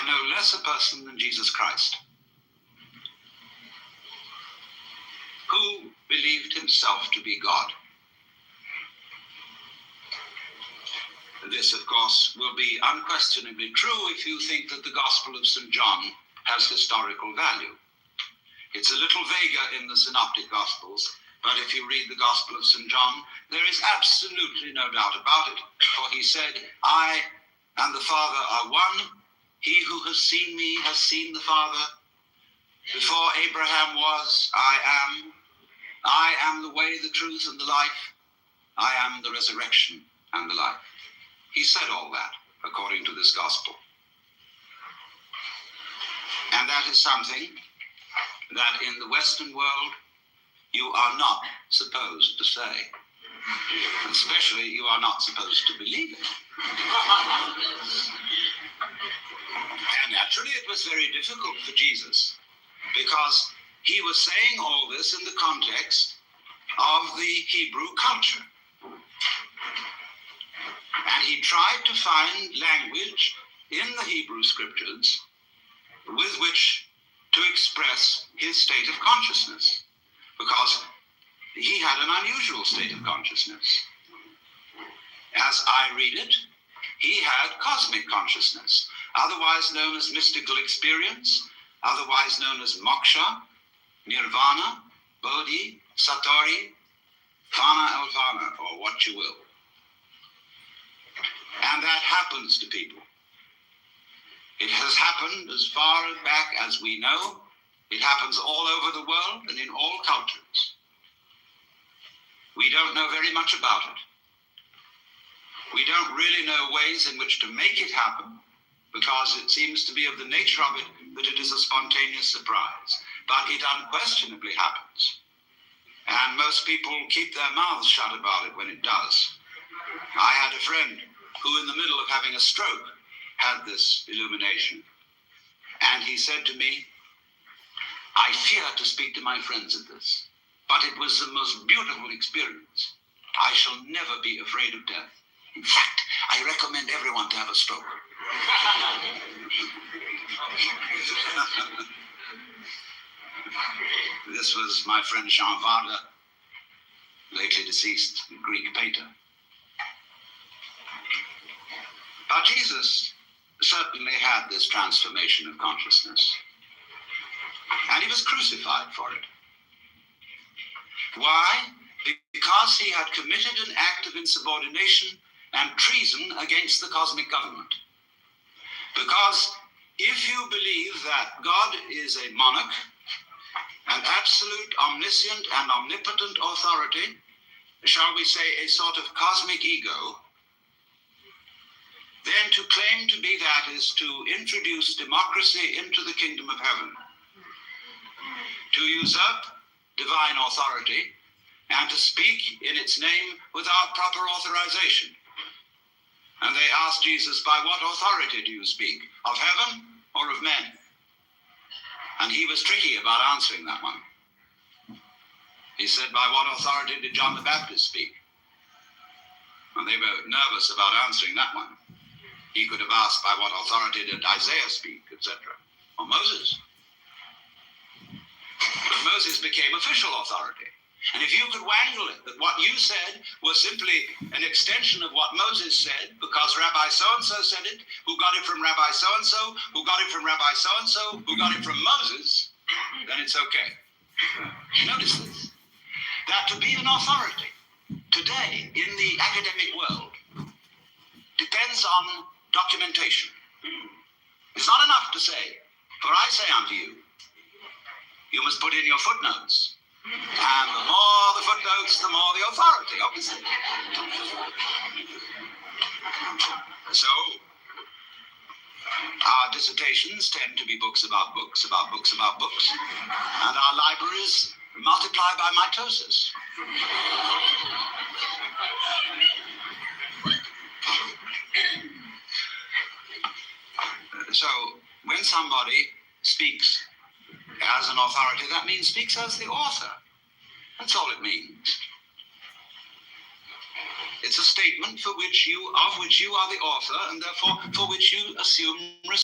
I no less a person than Jesus Christ, who believed himself to be God. This, of course, will be unquestionably true if you think that the Gospel of St. John has historical value. It's a little vaguer in the Synoptic Gospels, but if you read the Gospel of St. John, there is absolutely no doubt about it, for he said, I and the Father are one. He who has seen me has seen the Father. Before Abraham was, I am. I am the way, the truth, and the life. I am the resurrection and the life. He said all that according to this gospel. And that is something that in the Western world you are not supposed to say. Especially you are not supposed to believe it. And naturally it was very difficult for Jesus, because he was saying all this in the context of the Hebrew culture. And he tried to find language in the Hebrew scriptures with which to express his state of consciousness, because he had an unusual state of consciousness. As I read it, he had cosmic consciousness, otherwise known as mystical experience, otherwise known as moksha, nirvana, bodhi, satori, fana elvana, or what you will. And that happens to people. It has happened as far back as we know. It happens all over the world and in all cultures. We don't know very much about it. We don't really know ways in which to make it happen, because it seems to be of the nature of it that it is a spontaneous surprise. But it unquestionably happens. And most people keep their mouths shut about it when it does. I had a friend who, in the middle of having a stroke, had this illumination. And he said to me, I fear to speak to my friends of this, but it was the most beautiful experience. I shall never be afraid of death. In fact, I recommend everyone to have a stroke. This was my friend Jean Vardar, lately deceased Greek painter. But Jesus certainly had this transformation of consciousness, and he was crucified for it. Why? Because he had committed an act of insubordination and treason against the cosmic government. Because if you believe that God is a monarch, an absolute, omniscient, and omnipotent authority, shall we say a sort of cosmic ego, then to claim to be that is to introduce democracy into the kingdom of heaven, to usurp divine authority, and to speak in its name without proper authorization. And they asked Jesus, by what authority do you speak? Of heaven or of men? And he was tricky about answering that one. He said, by what authority did John the Baptist speak? And they were nervous about answering that one. He could have asked, by what authority did Isaiah speak, etc., or Moses. But Moses became official authority. And if you could wangle it, that what you said was simply an extension of what Moses said, because Rabbi so-and-so said it, who got it from Rabbi so-and-so, who got it from Rabbi so-and-so, who got it from Moses, then it's okay. Notice this, that to be an authority today in the academic world depends on documentation. It's not enough to say, for I say unto you, you must put in your footnotes. And the more the footnotes, the more the authority, obviously. So, our dissertations tend to be books about books, about books, about books. And our libraries multiply by mitosis. So, when somebody speaks as an authority, that means speaks as the author. That's all it means. It's a statement of which you are the author, and therefore for which you assume